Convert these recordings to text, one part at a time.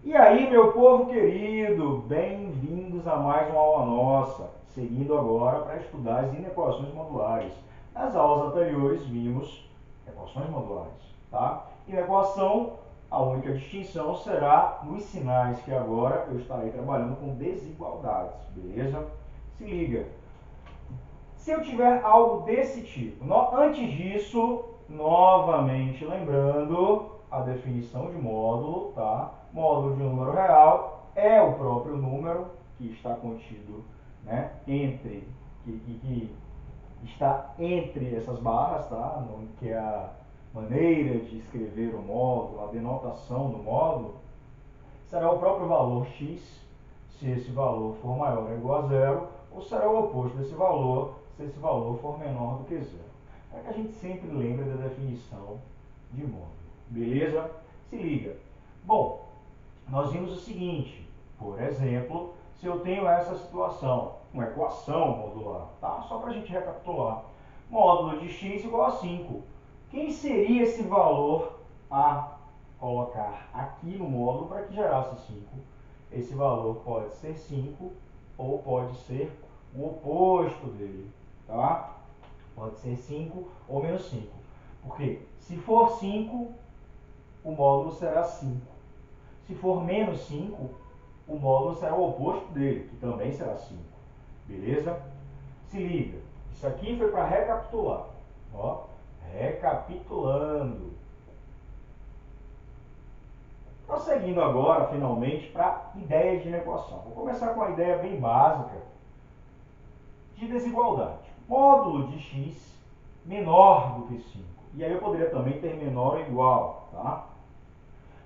E aí, meu povo querido, bem-vindos a mais uma aula nossa, seguindo agora para estudar as inequações modulares. Nas aulas anteriores vimos equações modulares, tá? Inequação, a única distinção será nos sinais, que agora eu estarei trabalhando com desigualdades, beleza? Se liga. Se eu tiver algo desse tipo, antes disso, novamente lembrando a definição de módulo, tá? Módulo de um número real é o próprio número que está contido, né, que está entre essas barras, tá? Que é a maneira de escrever o módulo, a denotação do módulo, será o próprio valor x, se esse valor for maior ou igual a zero, ou será o oposto desse valor, se esse valor for menor do que zero. Para que a gente sempre lembre da definição de módulo. Beleza? Se liga. Bom, nós vimos o seguinte, por exemplo, se eu tenho essa situação, uma equação modular, tá? Só para a gente recapitular. Módulo de x igual a 5. Quem seria esse valor a colocar aqui no módulo para que gerasse 5? Esse valor pode ser 5 ou pode ser o oposto dele, tá? Pode ser 5 ou menos 5. Porque se for 5, o módulo será 5. Se for menos 5, o módulo será o oposto dele, que também será 5. Beleza? Se liga. Isso aqui foi para recapitular. Ó, recapitulando. Prosseguindo agora, finalmente, para ideias de inequação. Vou começar com uma ideia bem básica de desigualdade. Módulo de x menor do que 5. E aí eu poderia também ter menor ou igual, tá?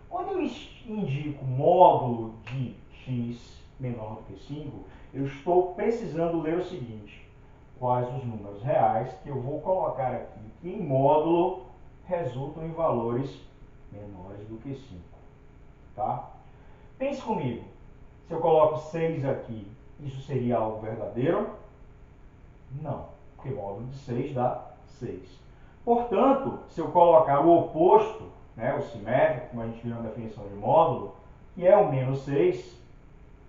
Quando eu indico módulo de x menor do que 5, eu estou precisando ler o seguinte: quais os números reais que eu vou colocar aqui, que em módulo resultam em valores menores do que 5. Tá? Pense comigo. Se eu coloco 6 aqui, isso seria algo verdadeiro? Não, porque módulo de 6 dá 6. Portanto, se eu colocar o oposto, né, o simétrico, como a gente viu na definição de módulo, que é o menos 6,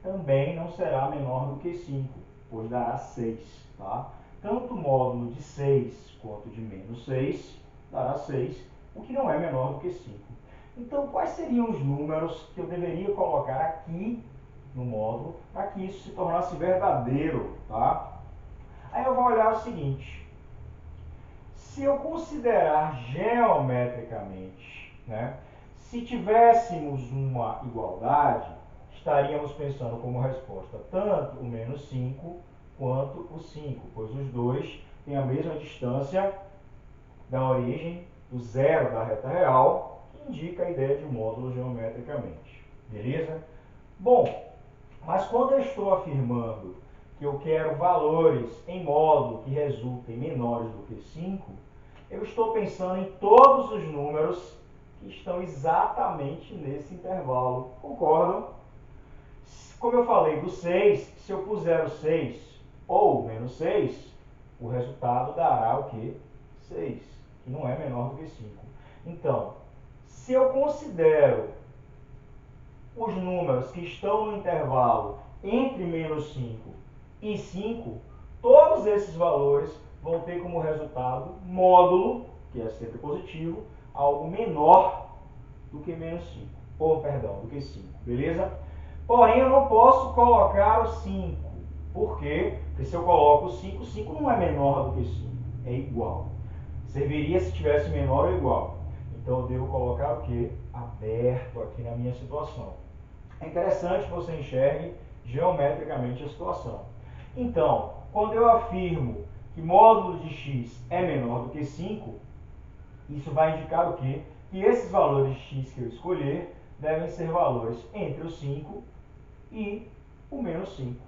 também não será menor do que 5, pois dará 6. Tá? Tanto o módulo de 6 quanto de menos 6 dará 6, o que não é menor do que 5. Então, quais seriam os números que eu deveria colocar aqui no módulo para que isso se tornasse verdadeiro? Tá? Aí eu vou olhar o seguinte: se eu considerar geometricamente, né, se tivéssemos uma igualdade, estaríamos pensando como resposta tanto o menos 5 quanto o 5, pois os dois têm a mesma distância da origem do zero da reta real, que indica a ideia de módulo geometricamente. Beleza? Bom, mas quando eu estou afirmando que eu quero valores em módulo que resultem menores do que 5, eu estou pensando em todos os números que estão exatamente nesse intervalo. Concordam? Como eu falei do 6, se eu puser o 6 ou menos 6, o resultado dará o quê? 6, que não é menor do que 5. Então, se eu considero os números que estão no intervalo entre menos 5 e 5, todos esses valores vão ter como resultado módulo, que é sempre positivo, algo menor do que menos 5, ou perdão, do que 5, beleza? Porém, eu não posso colocar o 5. Por quê? Porque se eu coloco o 5, 5 não é menor do que 5, é igual. Serviria se tivesse menor ou igual. Então eu devo colocar o quê? Aberto aqui na minha situação. É interessante que você enxergue geometricamente a situação. Então, quando eu afirmo que módulo de x é menor do que 5, isso vai indicar o quê? Que esses valores de x que eu escolher devem ser valores entre o 5 e o menos 5.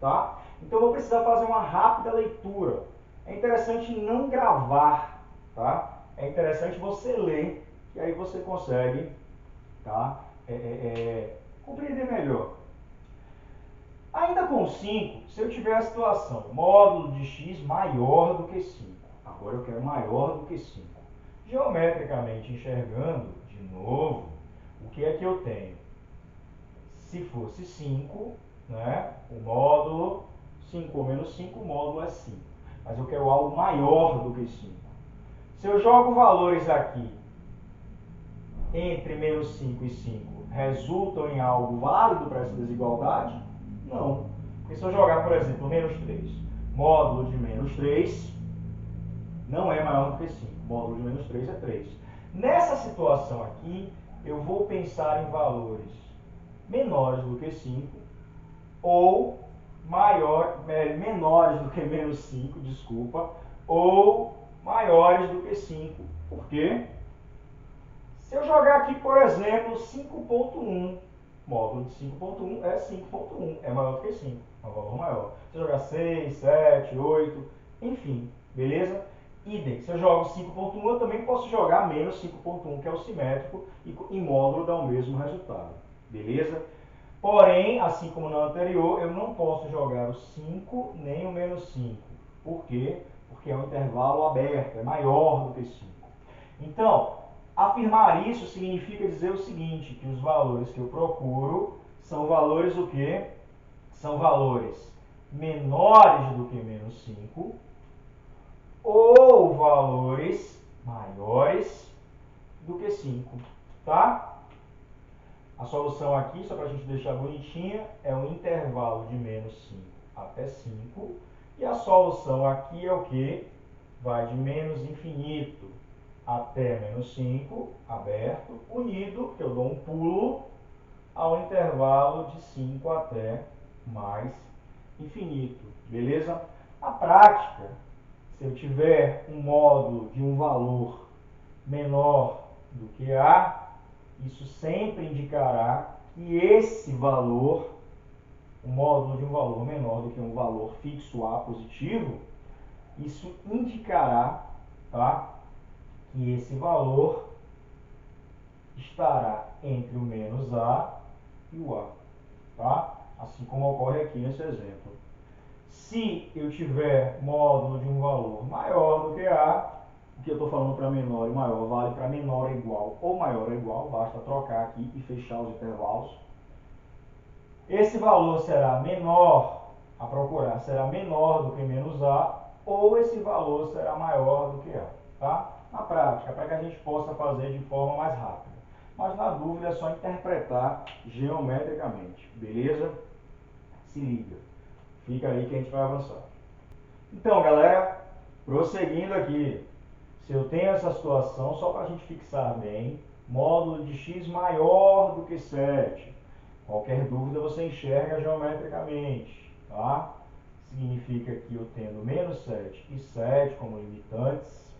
Tá? Então eu vou precisar fazer uma rápida leitura. É interessante não gravar, tá? É interessante você ler, que aí você consegue, tá? Compreender melhor. Ainda com 5, se eu tiver a situação módulo de x maior do que 5, agora eu quero maior do que 5. Geometricamente enxergando, de novo, o que é que eu tenho? Se fosse 5, né, o módulo 5 ou menos 5, o módulo é 5. Mas eu quero algo maior do que 5. Se eu jogo valores aqui entre menos 5 e 5, resultam em algo válido para essa desigualdade? Não. Porque se eu jogar, por exemplo, menos 3, módulo de menos 3 não é maior do que 5. Módulo de menos 3 é 3. Nessa situação aqui, eu vou pensar em valores menores do que 5 ou menores do que menos 5, desculpa, ou maiores do que 5. Por quê? Se eu jogar aqui, por exemplo, 5.1, módulo de 5.1 é 5.1, é maior do que 5, é um valor maior. Se eu jogar 6, 7, 8, enfim, beleza? Idem, se eu jogo 5.1, eu também posso jogar menos 5.1, que é o simétrico, e em módulo dá o mesmo resultado, beleza? Porém, assim como no anterior, eu não posso jogar o 5 nem o menos 5. Por quê? Porque é um intervalo aberto, é maior do que 5. Então, afirmar isso significa dizer o seguinte, que os valores que eu procuro são valores o quê? São valores menores do que menos 5 ou valores maiores do que 5, tá? A solução aqui, só para a gente deixar bonitinha, é um intervalo de menos 5 até 5. E a solução aqui é o que? Vai de menos infinito até menos 5, aberto, unido, que eu dou um pulo, ao intervalo de 5 até mais infinito. Beleza? Na prática, se eu tiver um módulo de um valor menor do que A, isso sempre indicará que esse valor, o módulo de um valor menor do que um valor fixo A positivo, isso indicará, tá, que esse valor estará entre o menos A e o A, tá? Assim como ocorre aqui nesse exemplo. Se eu tiver módulo de um valor maior do que A, o que eu estou falando para menor e maior vale para menor é igual ou maior é igual, basta trocar aqui e fechar os intervalos. Esse valor será menor, a procurar, será menor do que menos A, ou esse valor será maior do que A, tá? Na prática, para que a gente possa fazer de forma mais rápida. Mas na dúvida é só interpretar geometricamente, beleza? Se liga. Fica aí que a gente vai avançar. Então, galera, prosseguindo aqui. Se eu tenho essa situação, só para a gente fixar bem, módulo de x maior do que 7. Qualquer dúvida você enxerga geometricamente, tá? Significa que eu tendo menos 7 e 7 como limitantes,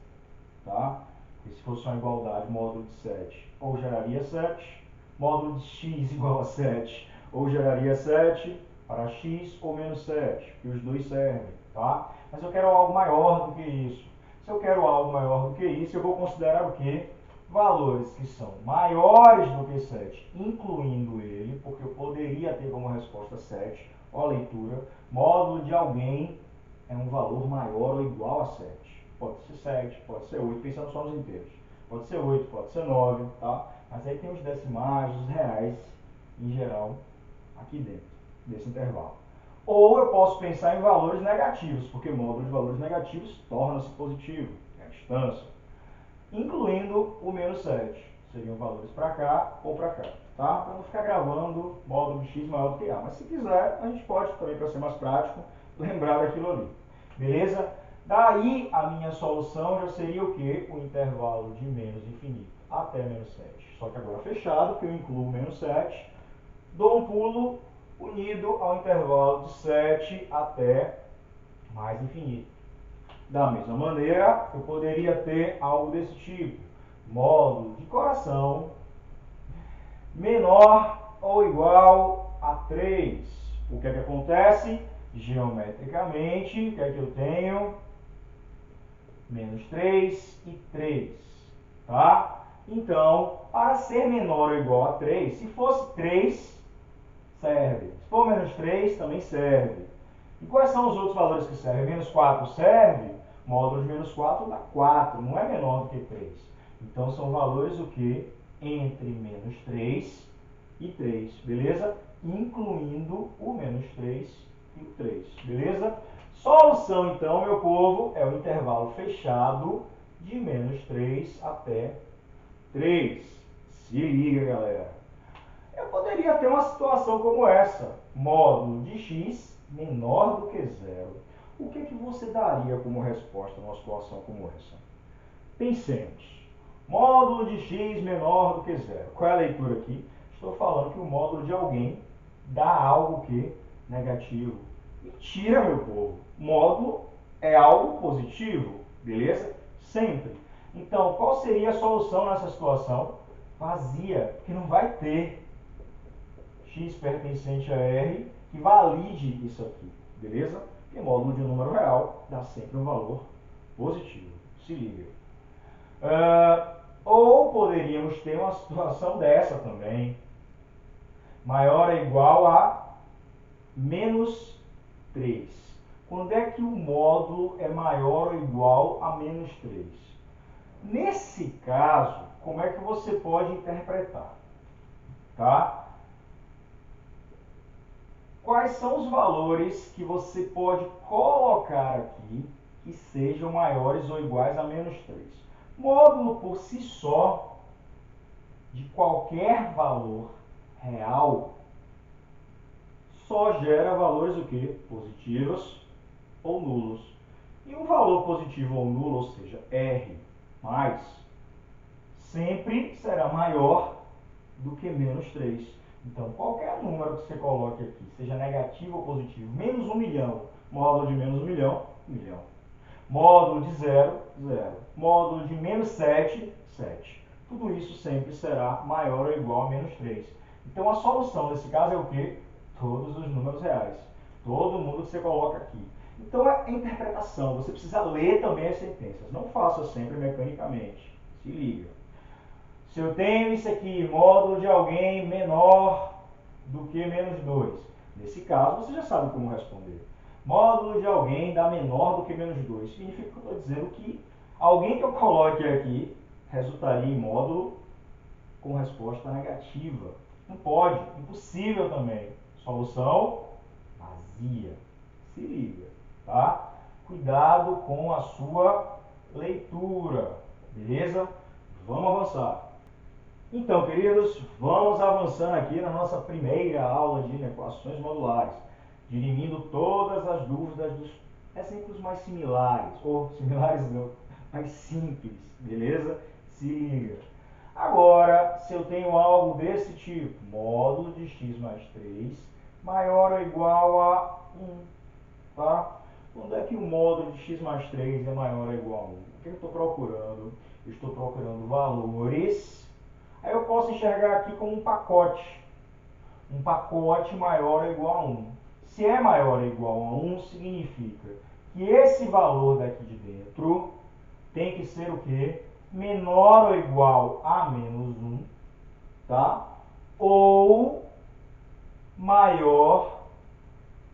tá? E se fosse uma igualdade, módulo de 7 ou geraria 7, módulo de x igual a 7 ou geraria 7 para x ou menos 7, que os dois servem, tá? Mas eu quero algo maior do que isso. Se eu quero algo maior do que isso, eu vou considerar o quê? Valores que são maiores do que 7, incluindo ele, porque eu poderia ter como resposta 7, ó a leitura, módulo de alguém é um valor maior ou igual a 7. Pode ser 7, pode ser 8, pensando só nos inteiros. Pode ser 8, pode ser 9, tá? Mas aí tem os decimais, os reais, em geral, aqui dentro desse intervalo. Ou eu posso pensar em valores negativos, porque módulo de valores negativos torna-se positivo, é a distância, incluindo o menos 7. Seriam valores para cá ou para cá, tá? Para não ficar gravando módulo de x maior do que A. Mas se quiser, a gente pode também, para ser mais prático, lembrar daquilo ali. Beleza? Daí a minha solução já seria o quê? O intervalo de menos infinito até menos 7. Só que agora fechado, porque eu incluo menos 7, dou um pulo unido ao intervalo de 7 até mais infinito. Da mesma maneira, eu poderia ter algo desse tipo. Módulo de coração menor ou igual a 3. O que é que acontece? Geometricamente, o que é que eu tenho? Menos 3 e 3. Tá? Então, para ser menor ou igual a 3, se fosse 3, serve. Se for menos 3, também serve. E quais são os outros valores que servem? Menos 4 serve? Módulo de menos 4 dá 4, não é menor do que 3. Então, são valores o quê? Entre menos 3 e 3, beleza? Incluindo o menos 3 e o 3, beleza? Solução, então, meu povo, é o intervalo fechado de menos 3 até 3. Se liga, galera. Eu poderia ter uma situação como essa. Módulo de x menor do que zero. O que você daria como resposta numa situação como essa? Pensemos. Módulo de x menor do que zero. Qual é a leitura aqui? Estou falando que o módulo de alguém dá algo que negativo. Mentira, meu povo. Módulo é algo positivo, beleza? Sempre. Então, qual seria a solução nessa situação? Vazia, porque não vai ter x pertencente a R que valide isso aqui, beleza? Porque módulo de um número real dá sempre um valor positivo. Se liga. Ou poderíamos ter uma situação dessa também. Maior ou igual a menos 3. Quando é que o módulo é maior ou igual a menos 3? Nesse caso, como é que você pode interpretar? Tá? Quais são os valores que você pode colocar aqui que sejam maiores ou iguais a menos 3? Módulo por si só, de qualquer valor real, só gera valores o quê? Positivos ou nulos. E um valor positivo ou nulo, ou seja, R mais, sempre será maior do que menos 3. Então, qualquer número que você coloque aqui, seja negativo ou positivo, menos 1 milhão, módulo de menos 1 milhão, 1 milhão. Módulo de 0, 0. Módulo de menos 7, 7. Tudo isso sempre será maior ou igual a menos 3. Então, a solução nesse caso é o quê? Todos os números reais. Todo mundo que você coloca aqui. Então, é interpretação. Você precisa ler também as sentenças. Não faça sempre mecanicamente. Se liga. Se eu tenho isso aqui, módulo de alguém menor do que menos 2. Nesse caso, você já sabe como responder. Módulo de alguém dá menor do que menos 2. Significa que eu estou dizendo que alguém que eu coloque aqui resultaria em módulo com resposta negativa. Não pode, impossível também. Solução vazia. Se liga, tá? Cuidado com a sua leitura, beleza? Vamos avançar. Então, queridos, vamos avançando aqui na nossa primeira aula de inequações modulares, dirimindo todas as dúvidas dos exemplos mais similares, ou similares não, mais simples, beleza? Se liga. Agora, se eu tenho algo desse tipo, módulo de x mais 3 maior ou igual a 1, tá? Quando é que o módulo de x mais 3 é maior ou igual a 1? O que eu estou procurando? Eu estou procurando valores. Aí eu posso enxergar aqui como um pacote. Um pacote maior ou igual a 1. Se é maior ou igual a 1, significa que esse valor daqui de dentro tem que ser o quê? Menor ou igual a menos 1, tá? Ou maior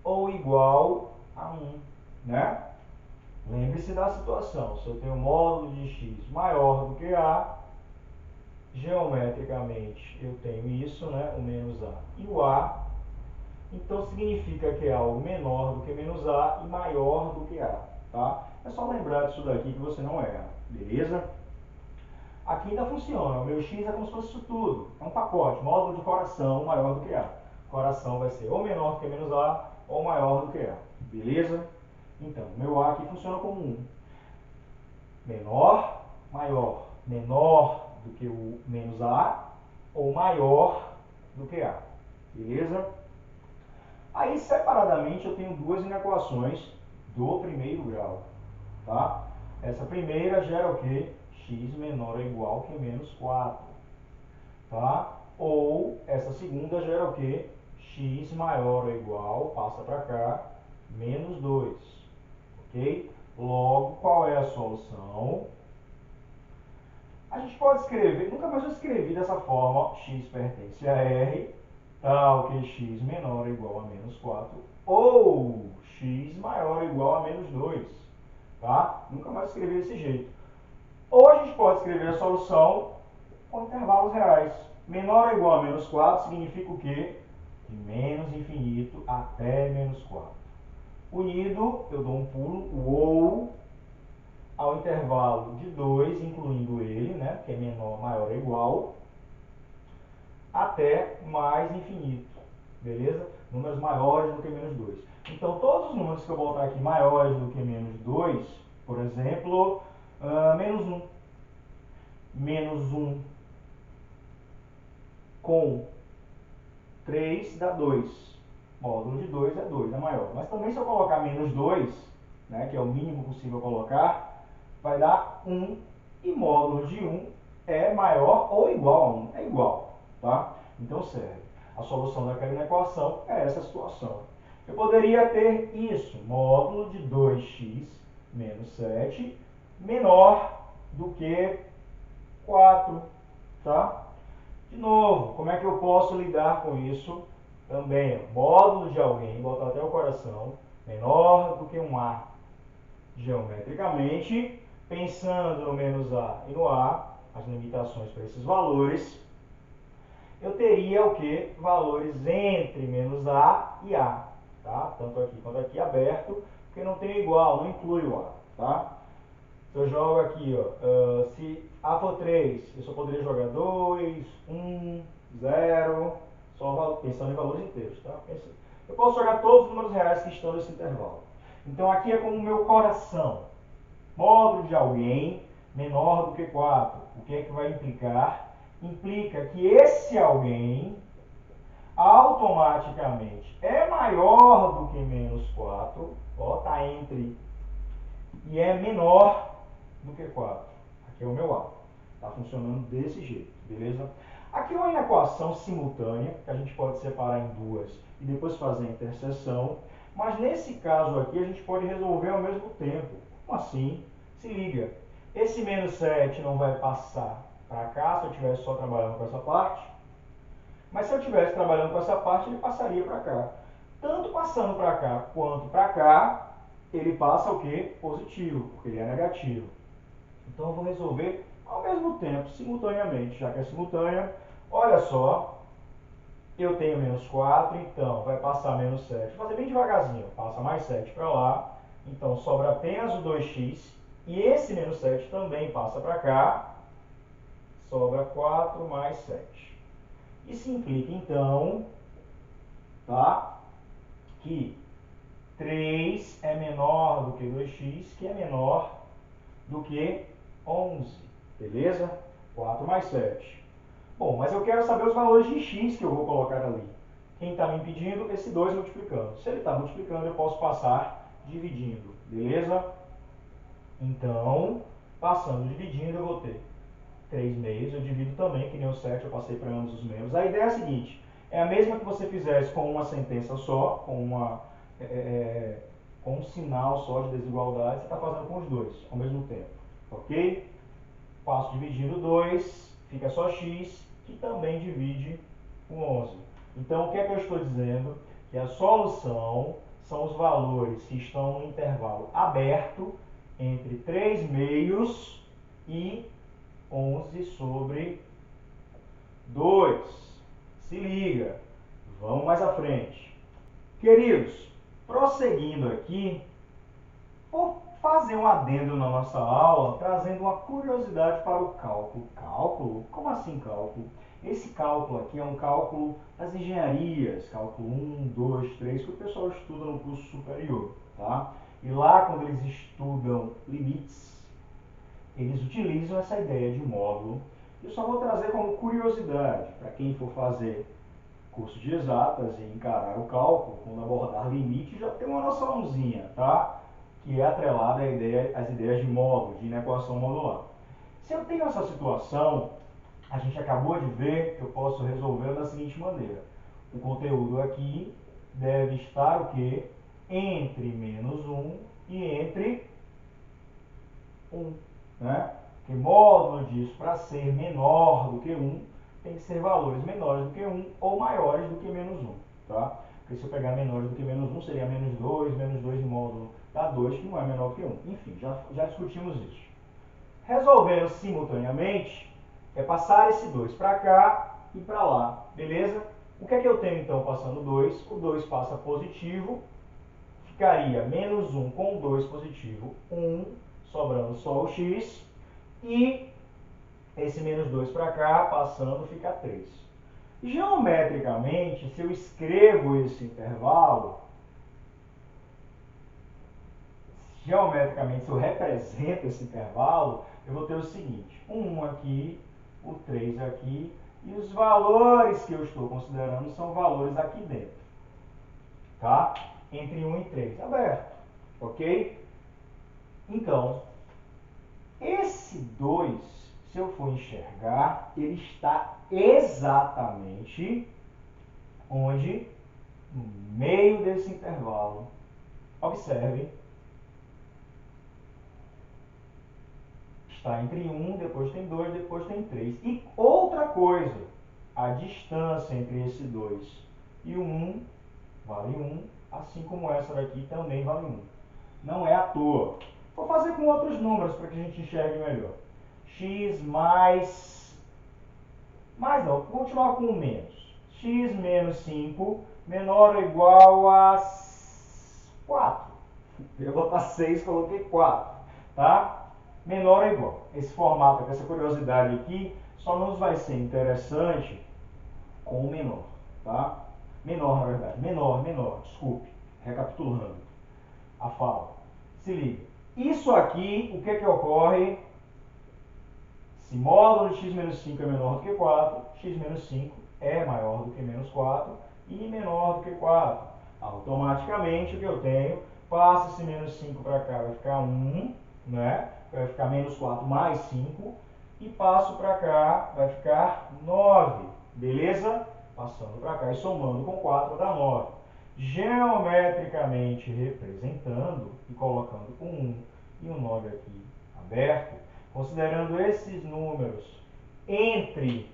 ou igual a 1, né? Lembre-se da situação. Se eu tenho módulo de x maior do que a, geometricamente eu tenho isso, né, o menos a e o a, então significa que é algo menor do que menos a e maior do que a, tá? É só lembrar disso daqui que você não erra, beleza? Aqui ainda funciona, o meu x é como se fosse isso tudo, é um pacote, módulo de coração maior do que a. Coração vai ser ou menor do que menos a ou maior do que a, beleza? Então, o meu a aqui funciona como 1. Menor, maior, menor do que o menos a ou maior do que a, beleza? Aí, separadamente, eu tenho duas inequações do primeiro grau, tá? Essa primeira gera o quê? X menor ou igual que menos 4, tá? Ou essa segunda gera o quê? X maior ou igual, passa para cá, menos 2, ok? Logo, qual é a solução? A gente pode escrever, nunca mais eu escrevi dessa forma, x pertence a R, tal que x menor ou igual a menos 4, ou x maior ou igual a menos 2, tá? Nunca mais escrevi desse jeito. Ou a gente pode escrever a solução com intervalos reais. menor ou igual a menos 4 significa o quê? De menos infinito até menos 4. Unido, eu dou um pulo, ou ao intervalo de 2, incluindo ele, né, que é menor, maior ou igual, até mais infinito, beleza? Números maiores do que menos 2. Então, todos os números que eu botar aqui maiores do que menos 2, por exemplo, menos 1. Menos 1 com 3 dá 2. Módulo de 2 é 2, é maior. Mas também se eu colocar menos 2, né, que é o mínimo possível colocar, vai dar 1. E módulo de 1 é maior ou igual a 1. É igual, tá? Então serve. A solução daquela equação é essa situação. Eu poderia ter isso, módulo de 2x menos 7, menor do que 4, tá? De novo, como é que eu posso lidar com isso? Também, ó, módulo de alguém, botar até o coração, menor do que um A. Geometricamente, pensando no menos A e no A, as limitações para esses valores, eu teria o que? Valores entre menos A e A. Tá? Tanto aqui quanto aqui aberto, porque não tem igual, não inclui o A. Tá? Se eu jogo aqui, ó, se A for 3, eu só poderia jogar 2, 1, 0, só pensando em valores inteiros, tá? Eu posso jogar todos os números reais que estão nesse intervalo. Então aqui é como o meu coração. Módulo de alguém menor do que 4. O que é que vai implicar? Implica que esse alguém automaticamente é maior do que menos 4, ó, tá entre, e é menor do que 4. Aqui é o meu A. Está funcionando desse jeito, beleza? Aqui é uma inequação simultânea, que a gente pode separar em duas e depois fazer a interseção. Mas nesse caso aqui, a gente pode resolver ao mesmo tempo. Como assim? Se liga. Esse menos 7 não vai passar para cá se eu estivesse só trabalhando com essa parte. Mas se eu estivesse trabalhando com essa parte, ele passaria para cá. Tanto passando para cá quanto para cá, ele passa o quê? Positivo, porque ele é negativo. Então eu vou resolver ao mesmo tempo, simultaneamente, já que é simultânea. Olha só, eu tenho menos 4, então vai passar menos 7. Vou fazer bem devagarzinho, passa mais 7 para lá. Então sobra apenas o 2x. E esse menos 7 também passa para cá. Sobra 4 mais 7. Isso implica, então, tá, que 3 é menor do que 2x, que é menor do que 11. Beleza? 4 mais 7. Bom, mas eu quero saber os valores de x que eu vou colocar ali. Quem está me impedindo? Esse 2 multiplicando. Se ele está multiplicando, eu posso passar dividindo. Beleza? Então, passando dividindo, eu vou ter 3 meios. Eu divido também, que nem o 7, eu passei para ambos os membros. A ideia é a seguinte. É a mesma que você fizesse com uma sentença só, com um sinal só de desigualdade. Você está fazendo com os dois ao mesmo tempo. Ok? Passo dividindo 2, fica só x, que também divide com 11. Então, o que é que eu estou dizendo? Que a solução são os valores que estão no intervalo aberto entre 3 meios e 11 sobre 2. Se liga, vamos mais à frente. Queridos, prosseguindo aqui, vou fazer um adendo na nossa aula, trazendo uma curiosidade para o cálculo. Cálculo? Como assim cálculo? Esse cálculo aqui é um cálculo das engenharias, cálculo 1, 2, 3, que o pessoal estuda no curso superior, tá? E lá, quando eles estudam limites, eles utilizam essa ideia de módulo. Eu só vou trazer como curiosidade, para quem for fazer curso de exatas e encarar o cálculo, quando abordar limite, já tem uma noçãozinha, tá? Que é atrelada às ideias de módulo, de inequação modular. Se eu tenho essa situação, a gente acabou de ver que eu posso resolver da seguinte maneira. O conteúdo aqui deve estar o quê? Entre menos 1 e entre 1. Né? Porque módulo disso, para ser menor do que 1, tem que ser valores menores do que 1 ou maiores do que menos 1. Tá? Porque se eu pegar menores do que menos 1, seria menos 2 em módulo dá 2, que não é menor do que 1. Enfim, já discutimos isso. Resolvendo simultaneamente, é passar esse 2 para cá e para lá, beleza? O que é que eu tenho então passando 2? O 2 passa positivo, ficaria menos 1 com 2 positivo, 1, sobrando só o x, e esse menos 2 para cá, passando, fica 3. Geometricamente, se eu escrevo esse intervalo, se eu represento esse intervalo, eu vou ter o seguinte, o 1 aqui, o 3 aqui, e os valores que eu estou considerando são valores aqui dentro, tá? Entre 1 e 3, aberto, ok? Então, esse 2, se eu for enxergar, ele está exatamente onde? No meio desse intervalo. Observe. Está entre 1, depois tem 2, depois tem 3. E outra coisa, a distância entre esse 2 e o 1 vale 1, assim como essa daqui também vale 1. Não é à toa. Vou fazer com outros números para que a gente enxergue melhor. X mais não, vou continuar com o menos. X menos 5 menor ou igual a 4. Eu vou botar 6, coloquei 4. Tá? Menor ou igual. Esse formato, essa curiosidade aqui, só nos vai ser interessante com o menor. Tá? Menor, na verdade. Menor. Desculpe. Recapitulando a fala. Se liga. Isso aqui, o que é que ocorre? Se módulo de x menos 5 é menor do que 4, x menos 5 é maior do que menos 4 e menor do que 4. Automaticamente, o que eu tenho? Passa esse menos 5 para cá, vai ficar 1, né? Vai ficar menos 4 mais 5. E passo para cá, vai ficar 9. Beleza? Passando para cá e somando com 4 dá 9. Geometricamente representando e colocando o 1 e o 9 aqui aberto, considerando esses números entre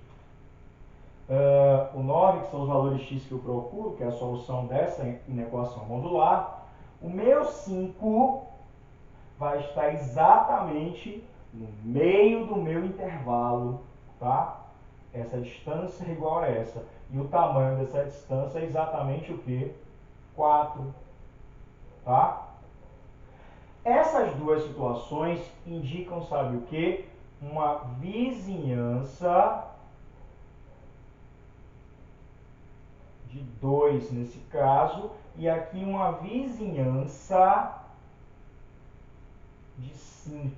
o 9, que são os valores x que eu procuro, que é a solução dessa inequação modular, o meu 5 vai estar exatamente no meio do meu intervalo, tá? Essa distância é igual a essa. E o tamanho dessa distância é exatamente o que? 4, tá? Essas duas situações indicam, sabe o que? Uma vizinhança de 2 nesse caso, e aqui uma vizinhança de 5.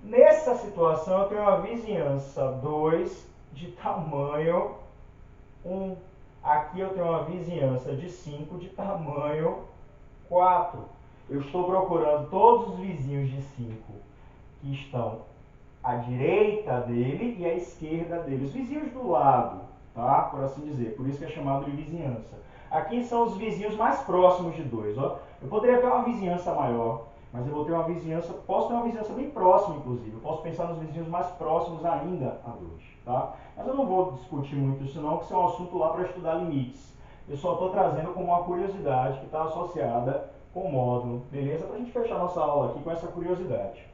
Nessa situação, eu tenho uma vizinhança 2 de tamanho 1. Aqui eu tenho uma vizinhança de 5 de tamanho 4. Eu estou procurando todos os vizinhos de 5 que estão à direita dele e à esquerda dele. Os vizinhos do lado, tá? Por assim dizer. Por isso que é chamado de vizinhança. Aqui são os vizinhos mais próximos de 2. Ó. Eu poderia ter uma vizinhança maior, mas eu vou ter uma vizinhança, posso ter uma vizinhança bem próxima, inclusive. Eu posso pensar nos vizinhos mais próximos ainda a 2, tá? Mas eu não vou discutir muito isso não, porque isso é um assunto lá para estudar limites. Eu só estou trazendo como uma curiosidade que está associada com o módulo, beleza? Para a gente fechar nossa aula aqui com essa curiosidade,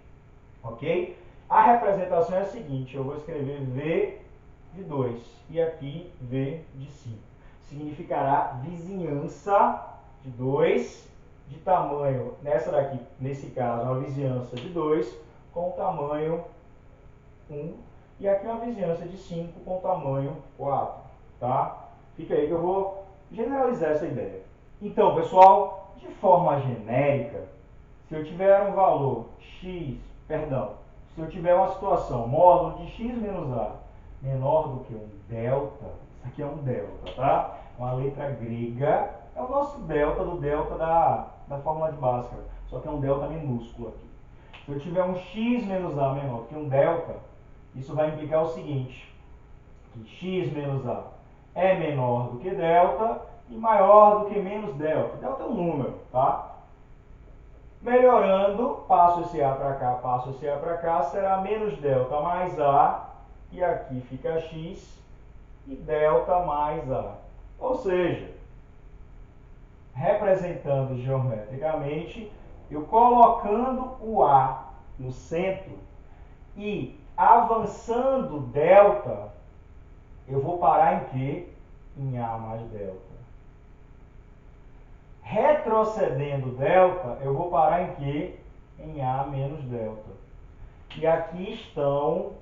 ok? A representação é a seguinte, eu vou escrever V de 2 e aqui V de 5. Significará vizinhança de 2 de tamanho, nesse caso, uma vizinhança de 2 com tamanho 1 e aqui uma vizinhança de 5 com tamanho 4, tá? Fica aí que eu vou generalizar essa ideia. Então, pessoal, de forma genérica, se eu tiver um valor x, se eu tiver uma situação, módulo de x menos a menor do que um delta, isso aqui é um delta, tá? Uma letra grega, é o nosso delta do delta da fórmula de Bhaskara, só que é um delta minúsculo aqui. Se eu tiver um x menos a menor do que um delta, isso vai implicar o seguinte, que x menos a é menor do que delta e maior do que menos delta. Delta é um número, tá? Melhorando, passo esse A para cá, passo esse A para cá, será menos delta mais A, e aqui fica x, e delta mais A. Ou seja, representando geometricamente, eu colocando o A no centro e avançando delta, eu vou parar em quê? Em A mais delta. Retrocedendo delta, eu vou parar em quê? Em A menos delta. E aqui estão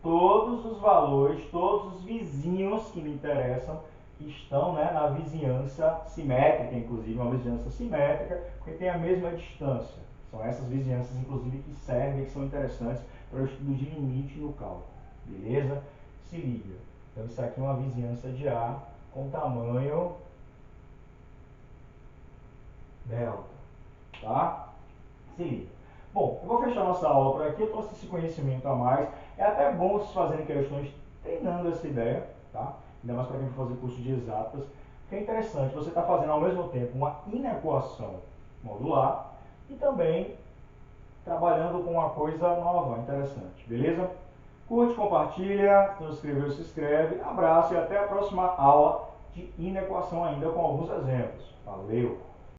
todos os valores, todos os vizinhos que me interessam, que estão, né, na vizinhança simétrica, inclusive uma vizinhança simétrica, porque tem a mesma distância. São essas vizinhanças, inclusive, que servem, que são interessantes para o estudo de limite no cálculo. Beleza? Se liga. Então, isso aqui é uma vizinhança de A com tamanho delta. Tá? Se liga. Bom, eu vou fechar nossa aula por aqui. Eu trouxe esse conhecimento a mais. É até bom vocês fazerem questões treinando essa ideia, tá? Ainda mais para quem for fazer curso de exatas. Que é interessante, você está fazendo ao mesmo tempo uma inequação modular e também trabalhando com uma coisa nova, interessante, beleza? Curte, compartilha, se não se inscreveu, se inscreve. Abraço e até a próxima aula de inequação ainda com alguns exemplos. Valeu!